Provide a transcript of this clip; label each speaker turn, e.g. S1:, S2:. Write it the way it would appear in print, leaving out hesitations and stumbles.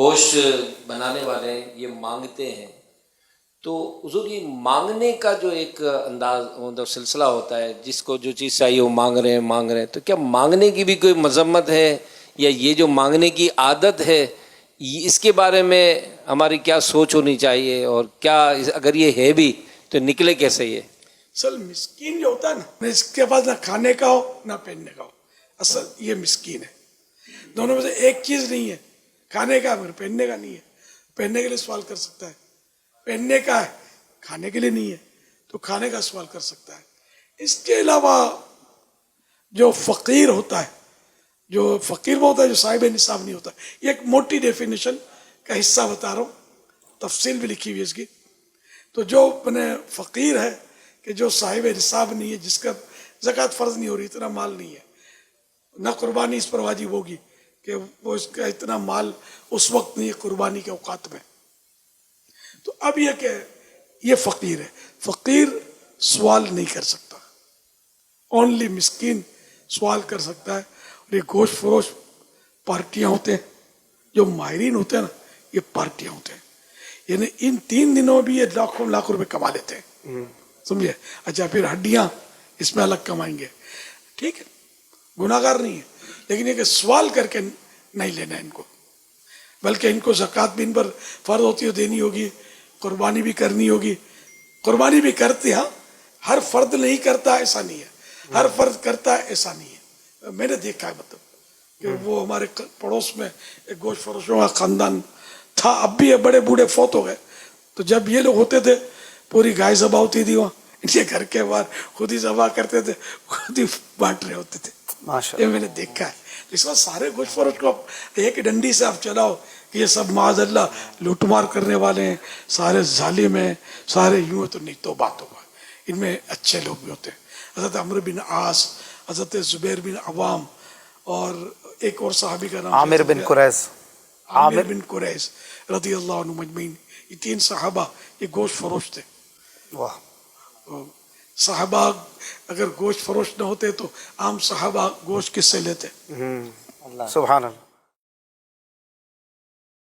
S1: گوشت بنانے والے ہیں یہ مانگتے ہیں، تو حضور یہ مانگنے کا جو ایک انداز مطلب سلسلہ ہوتا ہے، جس کو جو چیز چاہیے وہ مانگ رہے ہیں، تو کیا مانگنے کی بھی کوئی مذمت ہے، یا یہ جو مانگنے کی عادت ہے اس کے بارے میں ہماری کیا سوچ ہونی چاہیے، اور کیا اگر یہ ہے بھی تو نکلے کیسے یہ؟
S2: اصل مسکین جو ہوتا ہے نا، اس کے پاس نہ کھانے کا ہو نہ پہننے کا ہو، اصل یہ مسکین ہے۔ دونوں میں سے ایک چیز نہیں ہے، کھانے کا مگر پہننے کا نہیں ہے۔ پہننے کے لیے سوال کر سکتا ہے، پہننے کا ہے، کھانے کے لیے نہیں ہے تو کھانے کا سوال کر سکتا ہے۔ اس کے علاوہ جو فقیر ہوتا ہے، جو فقیر وہ ہوتا ہے جو صاحب نصاب نہیں ہوتا، یہ ایک موٹی ڈیفینیشن کا حصہ بتا رہا ہوں، تفصیل بھی لکھی ہوئی ہے اس کی۔ تو جو فقیر ہے کہ جو صاحب نصاب نہیں ہے، جس کا زکوٰۃ فرض نہیں ہو رہی، اتنا مال نہیں ہے، نہ قربانی اس پر واجب ہوگی کہ وہ اس کا اتنا مال اس وقت نہیں ہے قربانی کے اوقات میں، تو اب یہ کہ یہ فقیر ہے، فقیر سوال نہیں کر سکتا، اونلی مسکین سوال کر سکتا ہے۔ اور یہ گوشت فروش پارٹیاں ہوتے ہیں، جو ماہرین ہوتے ہیں نا، یہ پارٹیاں ہوتے ہیں، یعنی ان 3 دنوں بھی یہ لاکھوں لاکھ روپے کما لیتے ہیں، سمجھے؟ اچھا پھر ہڈیاں اس میں الگ کمائیں گے، ٹھیک ہے، گناہ گار نہیں ہے، لیکن یہ کہ سوال کر کے نہیں لینا ان کو، بلکہ ان کو زکوٰۃ بھی ان پر فرض ہوتی ہے، دینی ہوگی، قربانی بھی کرنی ہوگی، قربانی بھی کرتے، ہاں ہر فرد نہیں کرتا ایسا نہیں ہے، ہر فرد کرتا ہے ایسا نہیں ہے۔ میں نے دیکھا ہے مطلب کہ وہ ہمارے پڑوس میں ایک گوشت فروشوں کا خاندان تھا، اب بھی بڑے بوڑھے فوت ہو گئے، تو جب یہ لوگ ہوتے تھے پوری گائے ذبح ہوتی تھی وہاں ان کے گھر کے باہر، خود ہی ذبح کرتے تھے، خود ہی بانٹ رہے ہوتے تھے، یہ میں نے دیکھا ہے۔ اس وقت سارے گوشت فروش کو ایک ڈنڈی سے آپ چلاؤ کہ یہ سب معاذ اللہ لوٹ مار کرنے والے ہیں، سارے ظالم ہیں، سارے یوں، تو نہیں، توبہ توبہ، ان میں اچھے لوگ بھی ہوتے ہیں۔ حضرت عمرو بن عاص، حضرت زبیر بن عوام، اور ایک اور صحابی کا نام
S3: عامر بن قریظ،
S2: عامر بن قریظ رضی اللہ عنہ مجمعین، یہ 3 صحابہ یہ گوشت فروش تھے۔
S3: واہ،
S2: صحابہ اگر گوشت فروش نہ ہوتے تو عام صحابہ گوشت کس سے لیتے؟
S3: سبحان اللہ۔